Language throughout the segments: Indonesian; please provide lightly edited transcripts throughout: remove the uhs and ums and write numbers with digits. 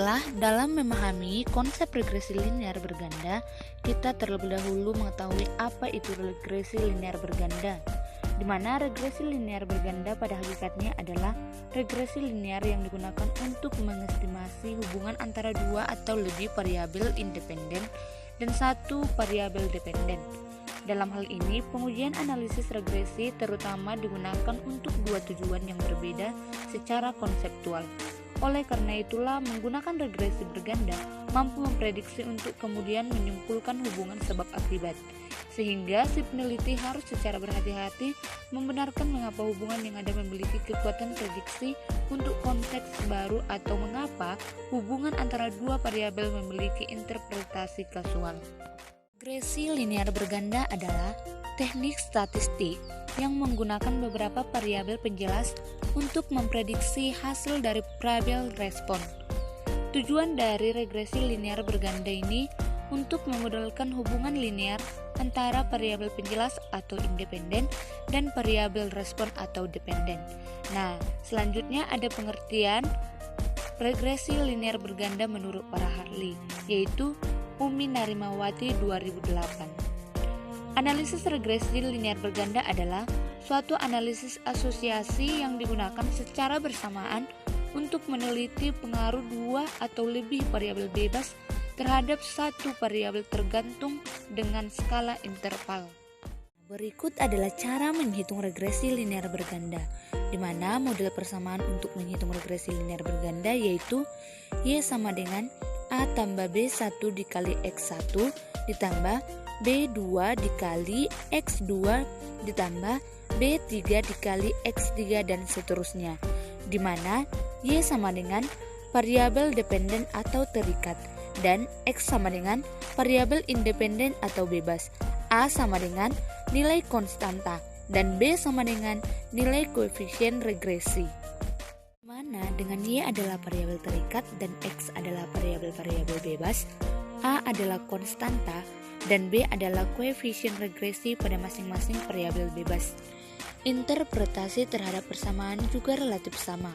Baiklah, dalam memahami konsep regresi linear berganda, kita terlebih dahulu mengetahui apa itu regresi linear berganda, di mana regresi linear berganda pada hakikatnya adalah regresi linear yang digunakan untuk mengestimasi hubungan antara dua atau lebih variabel independen dan satu variabel dependen. Dalam hal ini, pengujian analisis regresi terutama digunakan untuk dua tujuan yang berbeda secara konseptual. Oleh karena itulah, menggunakan regresi berganda mampu memprediksi untuk kemudian menyimpulkan hubungan sebab akibat, sehingga si peneliti harus secara berhati-hati membenarkan mengapa hubungan yang ada memiliki kekuatan prediksi untuk konteks baru atau mengapa hubungan antara dua variabel memiliki interpretasi kasual. Regresi linear berganda adalah teknik statistik yang menggunakan beberapa variabel penjelas untuk memprediksi hasil dari variabel respon. Tujuan dari regresi linear berganda ini untuk memodelkan hubungan linear antara variabel penjelas atau independen dan variabel respon atau dependen. Nah, selanjutnya ada pengertian regresi linear berganda menurut para ahli, yaitu Umi Narimawati 2008. Analisis regresi linear berganda adalah suatu analisis asosiasi yang digunakan secara bersamaan untuk meneliti pengaruh dua atau lebih variabel bebas terhadap satu variabel tergantung dengan skala interval. Berikut adalah cara menghitung regresi linear berganda, di mana model persamaan untuk menghitung regresi linear berganda yaitu Y sama dengan A tambah B1 dikali X1 ditambah B2 dikali X2 ditambah B3 dikali X3 dan seterusnya, di mana Y sama dengan variabel dependen atau terikat dan X sama dengan variabel independen atau bebas, A sama dengan nilai konstanta dan B sama dengan nilai koefisien regresi. Mana dengan Y adalah variabel terikat dan X adalah variabel bebas, A adalah konstanta dan B adalah koefisien regresi pada masing-masing variabel bebas. Interpretasi terhadap persamaan juga relatif sama.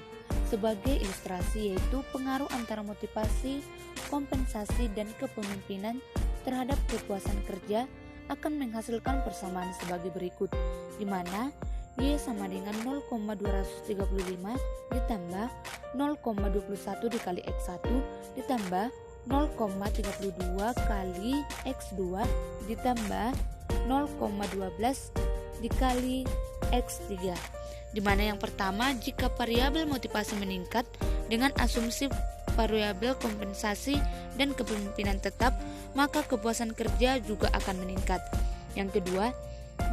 Sebagai ilustrasi yaitu pengaruh antara motivasi, kompensasi, dan kepemimpinan terhadap kepuasan kerja akan menghasilkan persamaan sebagai berikut, di mana Y sama dengan 0,235 ditambah 0,21 dikali X1 ditambah 0,32 kali X2 ditambah 0,12 dikali X3, di mana yang pertama jika variabel motivasi meningkat dengan asumsi variabel kompensasi dan kepemimpinan tetap, maka kepuasan kerja juga akan meningkat. Yang kedua,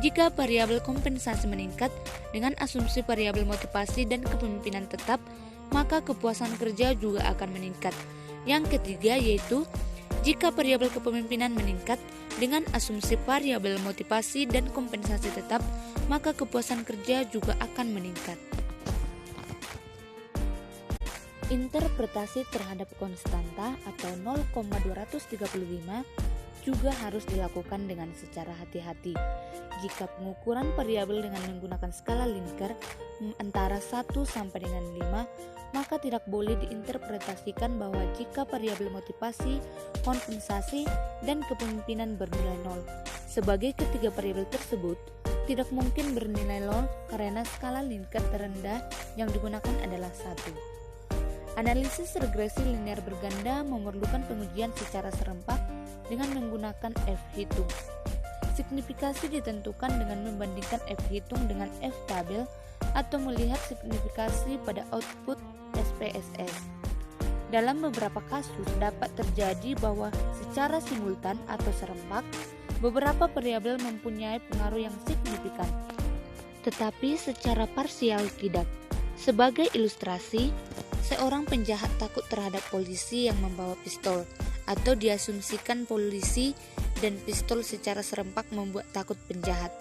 jika variabel kompensasi meningkat dengan asumsi variabel motivasi dan kepemimpinan tetap, maka kepuasan kerja juga akan meningkat. Yang ketiga yaitu jika variabel kepemimpinan meningkat dengan asumsi variabel motivasi dan kompensasi tetap, maka kepuasan kerja juga akan meningkat. Interpretasi terhadap konstanta atau 0,235 juga harus dilakukan dengan secara hati-hati. Jika pengukuran variabel dengan menggunakan skala Likert antara 1 sampai dengan 5, maka tidak boleh diinterpretasikan bahwa jika variabel motivasi, kompensasi, dan kepemimpinan bernilai 0. Sebagai ketiga variabel tersebut tidak mungkin bernilai 0 karena skala Likert terendah yang digunakan adalah 1. Analisis regresi linear berganda memerlukan pengujian secara serempak dengan menggunakan F-hitung. Signifikasi ditentukan dengan membandingkan F-hitung dengan F-tabel atau melihat signifikasi pada output SPSS. Dalam beberapa kasus dapat terjadi bahwa secara simultan atau serempak beberapa variabel mempunyai pengaruh yang signifikan, tetapi secara parsial tidak. Sebagai ilustrasi, seorang penjahat takut terhadap polisi yang membawa pistol, atau diasumsikan polisi dan pistol secara serempak membuat takut penjahat.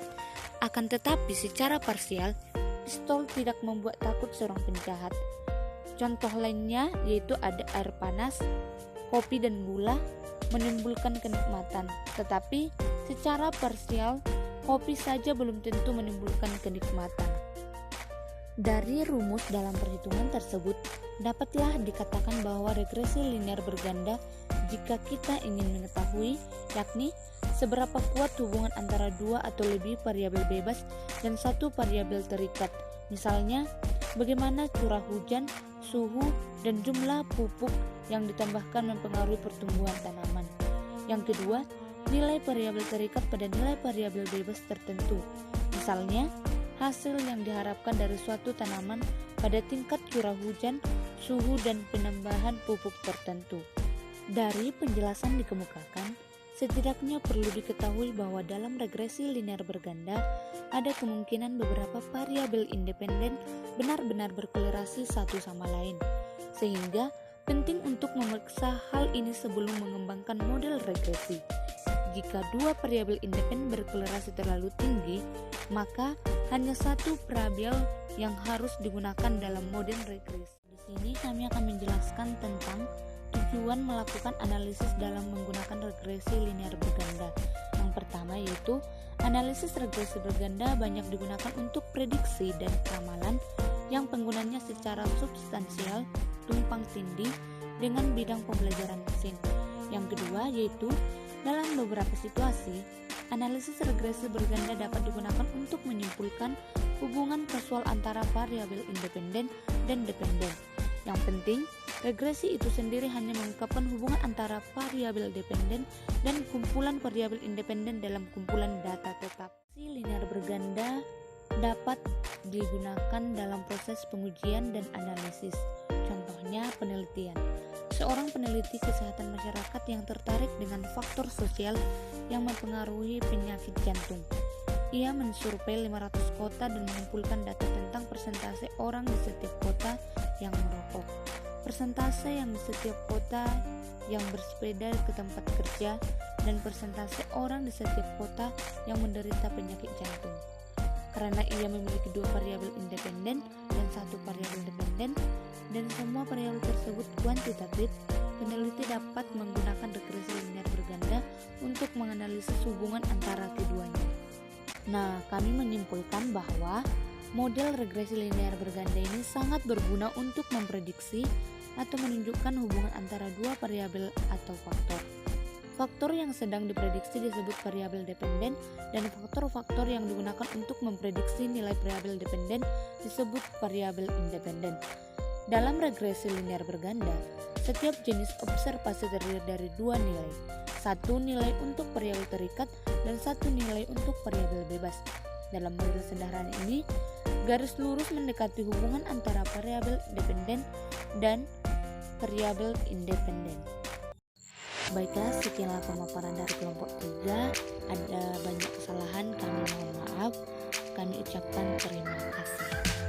Akan tetapi secara parsial, pistol tidak membuat takut seorang penjahat. Contoh lainnya yaitu ada air panas, kopi dan gula menimbulkan kenikmatan, tetapi secara parsial kopi saja belum tentu menimbulkan kenikmatan. Dari rumus dalam perhitungan tersebut, Dapatlah dikatakan bahwa regresi linear berganda jika kita ingin mengetahui, yakni seberapa kuat hubungan antara dua atau lebih variabel bebas dan satu variabel terikat. Misalnya, bagaimana curah hujan, suhu, dan jumlah pupuk yang ditambahkan mempengaruhi pertumbuhan tanaman. Yang kedua, nilai variabel terikat pada nilai variabel bebas tertentu. Misalnya, hasil yang diharapkan dari suatu tanaman pada tingkat curah hujan, suhu, dan penambahan pupuk tertentu. Dari penjelasan dikemukakan, setidaknya perlu diketahui bahwa dalam regresi linear berganda, ada kemungkinan beberapa variabel independen benar-benar berkolerasi satu sama lain. Sehingga penting untuk memeriksa hal ini sebelum mengembangkan model regresi. Jika dua variabel independen berkolerasi terlalu tinggi, maka hanya satu variabel yang harus digunakan dalam model regresi. Di sini kami akan menjelaskan tentang tujuan melakukan analisis dalam menggunakan regresi linear berganda. Yang pertama yaitu analisis regresi berganda banyak digunakan untuk prediksi dan ramalan yang penggunanya secara substansial tumpang tindih dengan bidang pembelajaran mesin. Yang kedua yaitu dalam beberapa situasi, analisis regresi berganda dapat digunakan untuk menyimpulkan hubungan kausal antara variabel independen dan dependen. Yang penting, regresi itu sendiri hanya mengungkapkan hubungan antara variabel dependen dan kumpulan variabel independen dalam kumpulan data tetap. Linear berganda dapat digunakan dalam proses pengujian dan analisis. Contohnya penelitian. Seorang peneliti kesehatan masyarakat yang tertarik dengan faktor sosial yang mempengaruhi penyakit jantung. Ia mensurvei 500 kota dan mengumpulkan data tentang persentase orang di setiap kota yang merokok, persentase yang di setiap kota yang bersepeda ke tempat kerja, dan persentase orang di setiap kota yang menderita penyakit jantung. Karena ia memiliki dua variabel independen dan satu variabel dependen, dan semua variabel tersebut kuantitatif, peneliti dapat menggunakan regresi linear berganda untuk menganalisis hubungan antara keduanya. Nah, kami menyimpulkan bahwa model regresi linear berganda ini sangat berguna untuk memprediksi atau menunjukkan hubungan antara dua variabel atau faktor. Faktor yang sedang diprediksi disebut variabel dependen, dan faktor-faktor yang digunakan untuk memprediksi nilai variabel dependen disebut variabel independen. Dalam regresi linear berganda, setiap jenis observasi terdiri dari dua nilai, satu nilai untuk variabel terikat dan satu nilai untuk variabel bebas. Dalam model sederhana ini, garis lurus mendekati hubungan antara variabel dependen dan variabel independen. Baiklah, sekianlah pemaparan dari kelompok 3. Ada banyak kesalahan, kami mohon maaf. Kami ucapkan terima kasih.